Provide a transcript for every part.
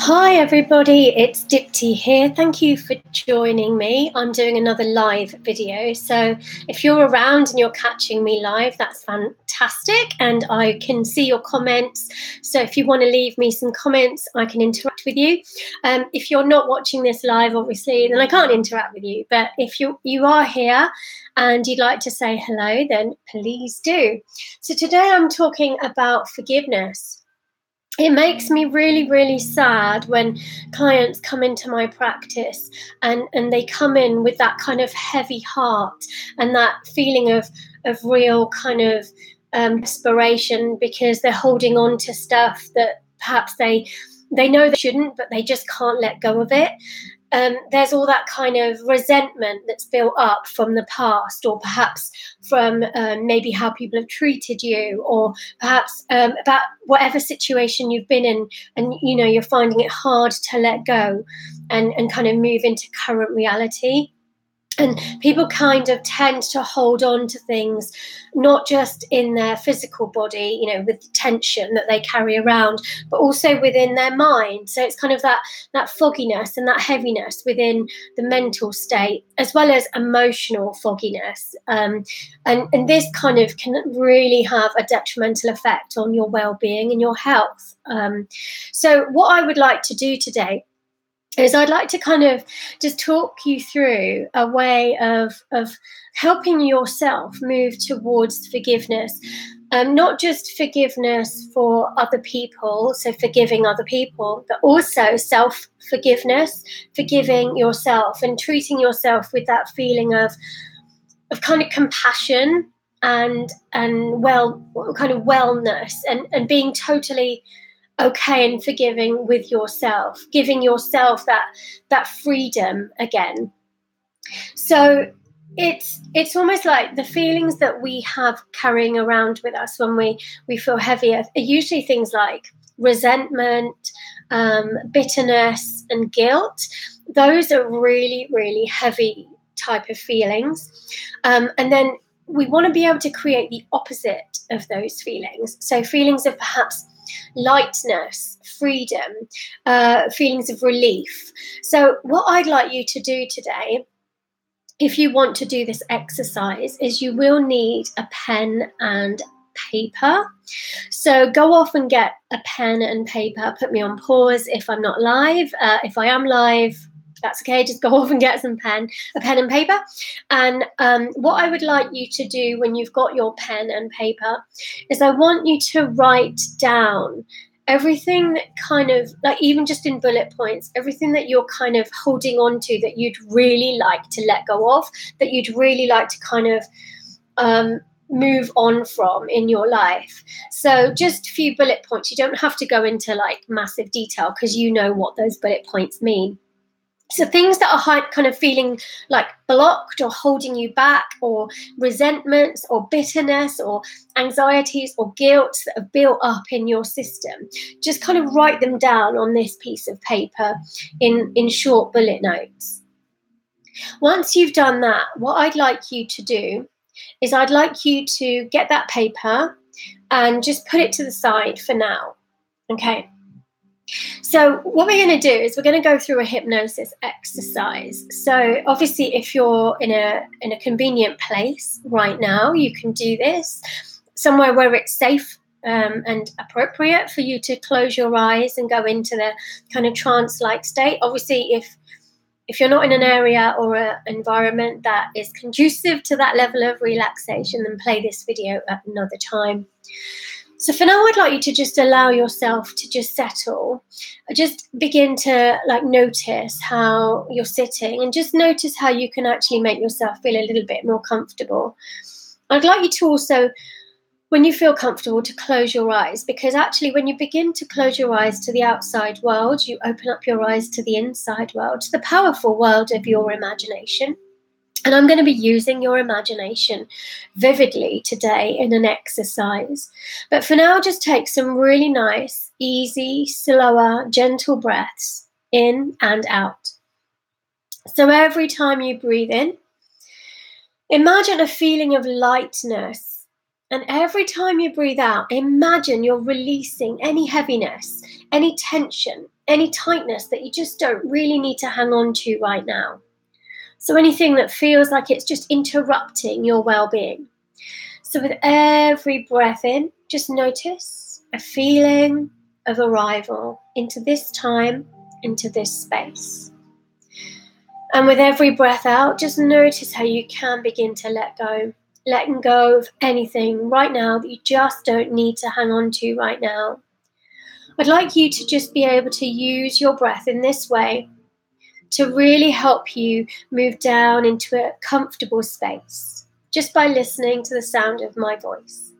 Hi everybody, it's Dipti here. Thank you for joining me. I'm doing another live video. So if you're around and you're catching me live, that's fantastic. And I can see your comments. So if you want to leave me some comments, I can interact with you. If you're not watching this live, obviously, then I can't interact with you. But if you are here and you'd like to say hello, then please do. So today I'm talking about forgiveness. It makes me really, really sad when clients come into my practice and they come in with that kind of heavy heart and that feeling of real kind of desperation because they're holding on to stuff that perhaps they know they shouldn't, but they just can't let go of it. There's all that kind of resentment that's built up from the past, or perhaps from maybe how people have treated you, or perhaps about whatever situation you've been in, and you're finding it hard to let go and kind of move into current reality. And people kind of tend to hold on to things, not just in their physical body, with the tension that they carry around, but also within their mind. So it's kind of that fogginess and that heaviness within the mental state, as well as emotional fogginess. And this kind of can really have a detrimental effect on your well-being and your health. So what I would like to do today is I'd like to kind of just talk you through a way of helping yourself move towards forgiveness. Not just forgiveness for other people, so forgiving other people, but also self-forgiveness, forgiving yourself and treating yourself with that feeling of kind of compassion and kind of wellness and being totally okay and forgiving with yourself, giving yourself that freedom again. So it's almost like the feelings that we have carrying around with us when we feel heavy are usually things like resentment, bitterness, and guilt. Those are really, really heavy type of feelings. And then we want to be able to create the opposite of those feelings. So feelings of perhaps lightness, freedom, feelings of relief. So what I'd like you to do today, if you want to do this exercise, is you will need a pen and paper. So go off and get a pen and paper. Put me on pause if I'm not live. If I am live, that's okay. Just go off and get a pen and paper. And what I would like you to do when you've got your pen and paper is I want you to write down everything that kind of, like even just in bullet points, everything that you're kind of holding on to that you'd really like to let go of, that you'd really like to kind of move on from in your life. So just a few bullet points. You don't have to go into like massive detail because you know what those bullet points mean. So things that are kind of feeling like blocked or holding you back, or resentments or bitterness or anxieties or guilt that have built up in your system, just kind of write them down on this piece of paper in short bullet notes. Once you've done that, what I'd like you to do is I'd like you to get that paper and just put it to the side for now. Okay. So what we're going to do is we're going to go through a hypnosis exercise. So obviously if you're in a convenient place right now, you can do this somewhere where it's safe and appropriate for you to close your eyes and go into the kind of trance-like state. Obviously if you're not in an area or an environment that is conducive to that level of relaxation, then play this video at another time. So for now, I'd like you to just allow yourself to just settle. Just begin to like notice how you're sitting and just notice how you can actually make yourself feel a little bit more comfortable. I'd like you to also, when you feel comfortable, to close your eyes, because actually when you begin to close your eyes to the outside world, you open up your eyes to the inside world, to the powerful world of your imagination. And I'm going to be using your imagination vividly today in an exercise. But for now, just take some really nice, easy, slower, gentle breaths in and out. So every time you breathe in, imagine a feeling of lightness. And every time you breathe out, imagine you're releasing any heaviness, any tension, any tightness that you just don't really need to hang on to right now. So anything that feels like it's just interrupting your well-being. So with every breath in, just notice a feeling of arrival into this time, into this space. And with every breath out, just notice how you can begin to let go. Letting go of anything right now that you just don't need to hang on to right now. I'd like you to just be able to use your breath in this way to really help you move down into a comfortable space, just by listening to the sound of my voice.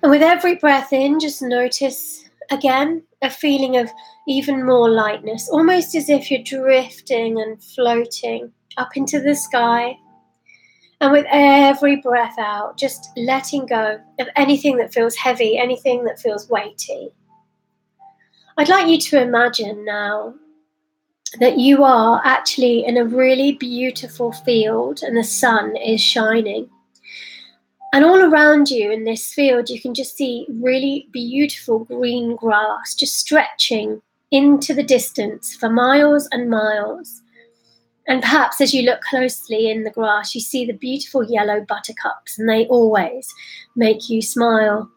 And with every breath in, just notice again a feeling of even more lightness, almost as if you're drifting and floating up into the sky. And with every breath out, just letting go of anything that feels heavy, anything that feels weighty. I'd like you to imagine now that you are actually in a really beautiful field and the sun is shining. And all around you in this field, you can just see really beautiful green grass just stretching into the distance for miles and miles. And perhaps as you look closely in the grass, you see the beautiful yellow buttercups, and they always make you smile.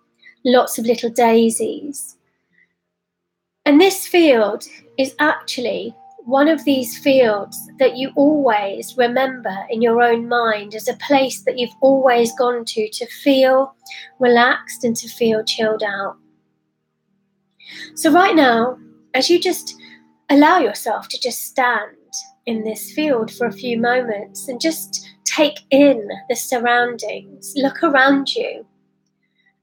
Lots of little daisies. And this field is actually one of these fields that you always remember in your own mind as a place that you've always gone to feel relaxed and to feel chilled out. So right now, as you just allow yourself to just stand in this field for a few moments and just take in the surroundings, look around you.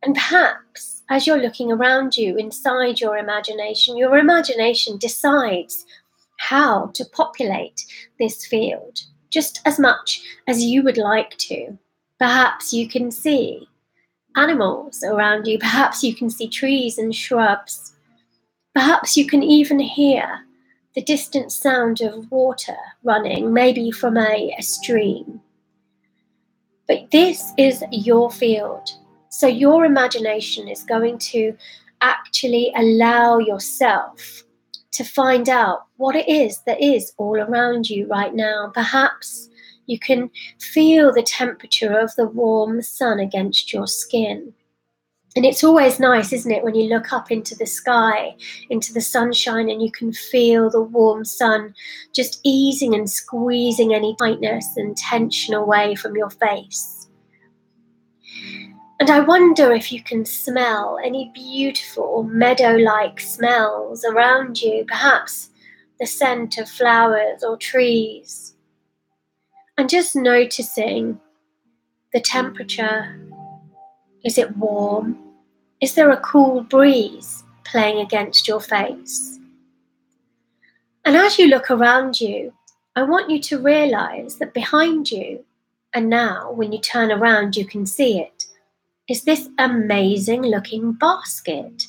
And perhaps as you're looking around you inside your imagination decides how to populate this field just as much as you would like to. Perhaps you can see animals around you. Perhaps you can see trees and shrubs. Perhaps you can even hear the distant sound of water running, maybe from a stream. But this is your field. So your imagination is going to actually allow yourself to find out what it is that is all around you right now. Perhaps you can feel the temperature of the warm sun against your skin. And it's always nice, isn't it, when you look up into the sky, into the sunshine, and you can feel the warm sun just easing and squeezing any tightness and tension away from your face. And I wonder if you can smell any beautiful meadow-like smells around you, perhaps the scent of flowers or trees. And just noticing the temperature. Is it warm? Is there a cool breeze playing against your face? And as you look around you, I want you to realize that behind you, and now when you turn around you can see it, is this amazing looking basket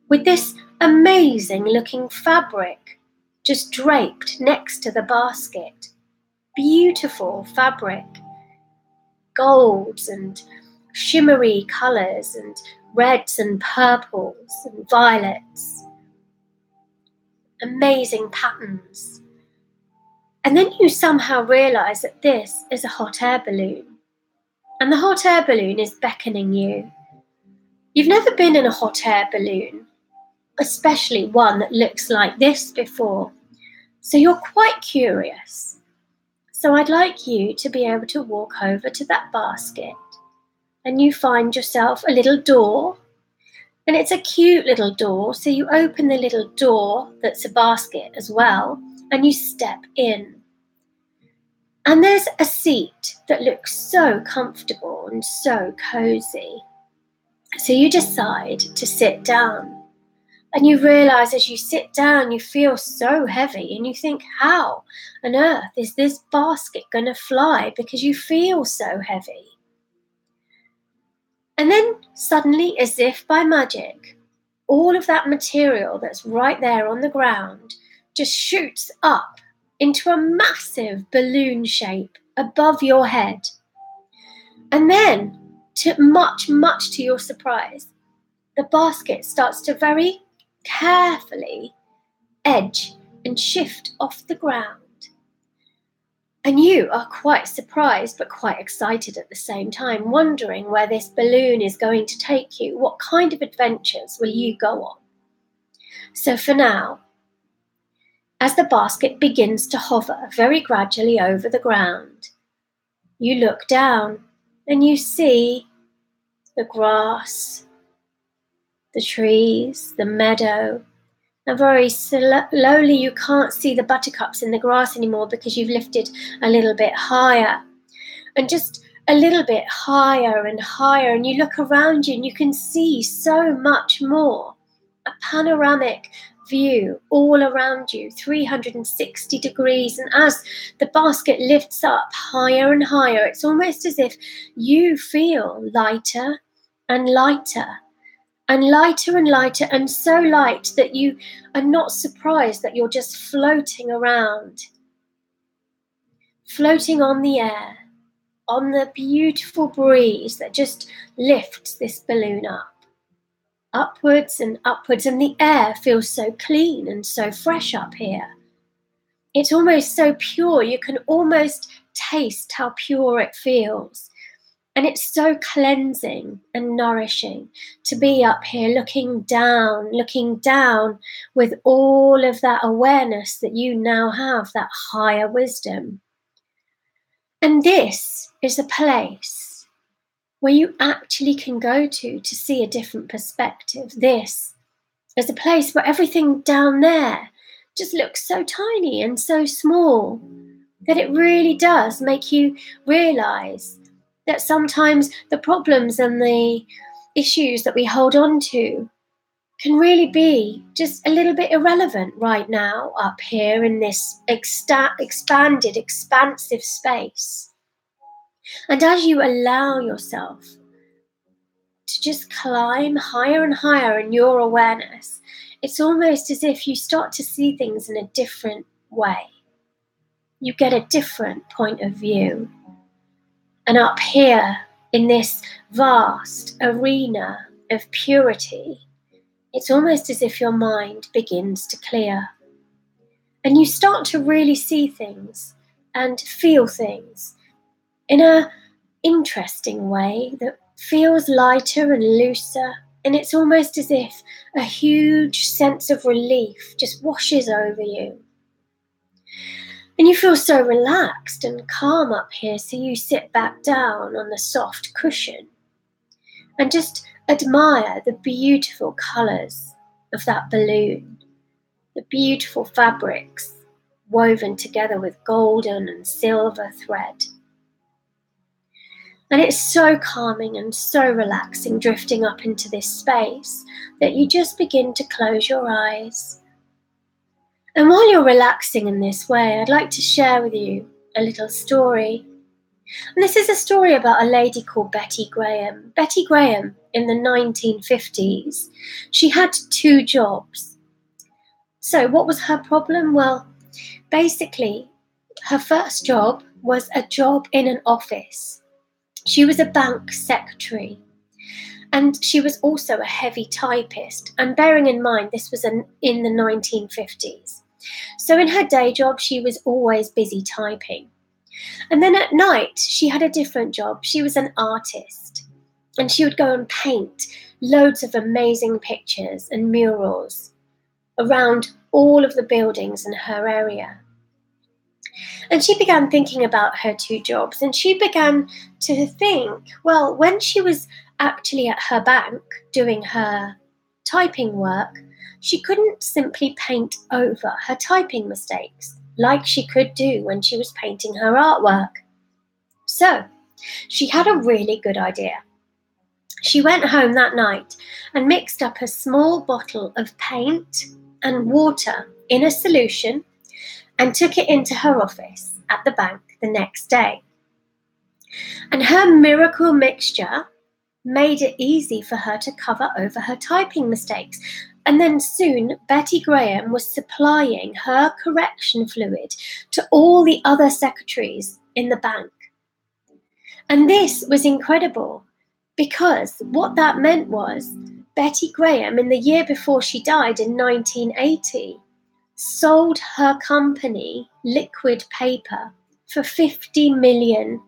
with this amazing looking fabric just draped next to the basket. Beautiful fabric, golds and shimmery colours and reds and purples and violets. Amazing patterns. And then you somehow realise that this is a hot air balloon. And the hot air balloon is beckoning you. You've never been in a hot air balloon, especially one that looks like this before. So you're quite curious. So I'd like you to be able to walk over to that basket. And you find yourself a little door, and it's a cute little door. So you open the little door that's a basket as well, and you step in. And there's a seat that looks so comfortable and so cozy. So you decide to sit down. And you realise as you sit down, you feel so heavy, and you think, how on earth is this basket going to fly? Because you feel so heavy. And then suddenly, as if by magic, all of that material that's right there on the ground just shoots up into a massive balloon shape above your head. And then, much to your surprise, the basket starts to very carefully edge and shift off the ground. And you are quite surprised but quite excited at the same time, wondering where this balloon is going to take you. What kind of adventures will you go on? So for now, as the basket begins to hover very gradually over the ground, you look down and you see the grass, the trees, the meadow, and very slowly you can't see the buttercups in the grass anymore because you've lifted a little bit higher, and just a little bit higher and higher, and you look around you and you can see so much more. A panoramic view all around you, 360 degrees, and as the basket lifts up higher and higher, it's almost as if you feel lighter and lighter and lighter and lighter, and so light that you are not surprised that you're just floating around, floating on the air, on the beautiful breeze that just lifts this balloon up, upwards and upwards, and the air feels so clean and so fresh up here. It's almost so pure, you can almost taste how pure it feels. And it's so cleansing and nourishing to be up here looking down with all of that awareness that you now have, that higher wisdom. And this is a place where you actually can go to see a different perspective. This is a place where everything down there just looks so tiny and so small that it really does make you realize that sometimes the problems and the issues that we hold on to can really be just a little bit irrelevant right now up here in this expanded, expansive space. And as you allow yourself to just climb higher and higher in your awareness, it's almost as if you start to see things in a different way. You get a different point of view. And up here in this vast arena of purity, it's almost as if your mind begins to clear. And you start to really see things and feel things in an interesting way that feels lighter and looser. And it's almost as if a huge sense of relief just washes over you. And you feel so relaxed and calm up here, so you sit back down on the soft cushion and just admire the beautiful colours of that balloon, the beautiful fabrics woven together with golden and silver thread. And it's so calming and so relaxing, drifting up into this space, that you just begin to close your eyes. And while you're relaxing in this way, I'd like to share with you a little story. And this is a story about a lady called Betty Graham. Betty Graham, in the 1950s, she had 2 jobs. So what was her problem? Well, basically, her first job was a job in an office. She was a bank secretary. And she was also a heavy typist. And bearing in mind, this was in the 1950s. So in her day job, she was always busy typing. And then at night, she had a different job. She was an artist. And she would go and paint loads of amazing pictures and murals around all of the buildings in her area. And she began thinking about her 2 jobs. And she began to think, well, when she was actually at her bank doing her typing work, she couldn't simply paint over her typing mistakes like she could do when she was painting her artwork. So she had a really good idea. She went home that night and mixed up a small bottle of paint and water in a solution and took it into her office at the bank the next day. And her miracle mixture made it easy for her to cover over her typing mistakes. And then soon, Betty Graham was supplying her correction fluid to all the other secretaries in the bank. And this was incredible, because what that meant was Betty Graham, in the year before she died in 1980, sold her company, Liquid Paper, for $50 million.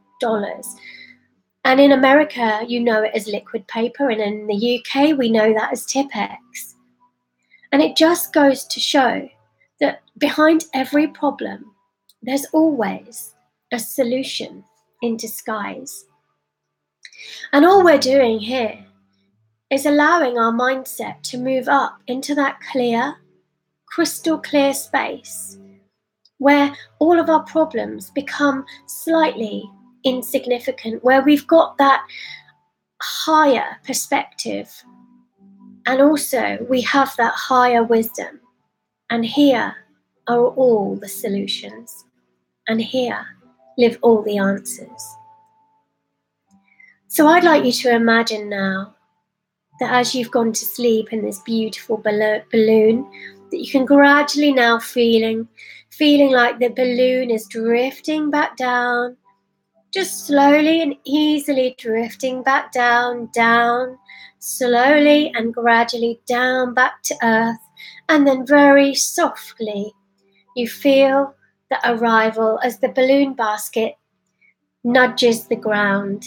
And in America, you know it as liquid paper, and in the UK, we know that as Tipp-Ex. And it just goes to show that behind every problem, there's always a solution in disguise. And all we're doing here is allowing our mindset to move up into that clear, crystal clear space where all of our problems become slightly insignificant, where we've got that higher perspective, and also we have that higher wisdom. And here are all the solutions, and here live all the answers. So I'd like you to imagine now that as you've gone to sleep in this beautiful balloon, that you can gradually now feeling like the balloon is drifting back down, just slowly and easily drifting back down, slowly and gradually down back to earth. And then very softly, you feel the arrival as the balloon basket nudges the ground,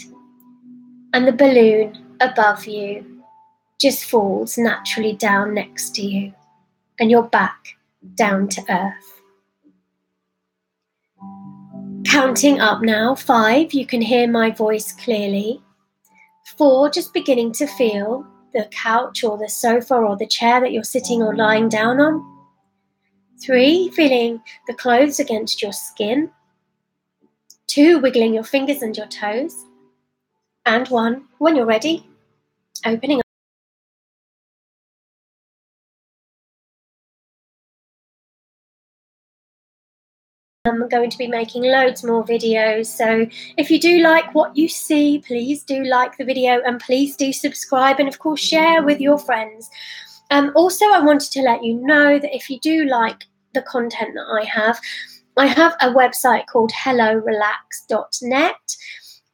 and the balloon above you just falls naturally down next to you, and you're back down to earth. Counting up now, 5, you can hear my voice clearly. 4, just beginning to feel the couch or the sofa or the chair that you're sitting or lying down on. 3, feeling the clothes against your skin. 2, wiggling your fingers and your toes. And 1, when you're ready, opening up. I'm going to be making loads more videos, so if you do like what you see, please do like the video and please do subscribe, and of course share with your friends. Also, I wanted to let you know that if you do like the content that I have a website called hellorelax.net.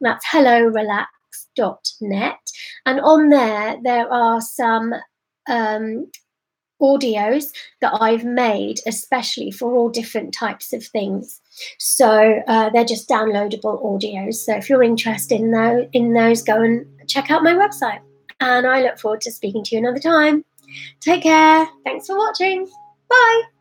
That's hellorelax.net, and on there are some audios that I've made especially for all different types of things. So they're just downloadable audios. So if you're interested in those, go and check out my website. And I look forward to speaking to you another time. Take care. Thanks for watching. Bye.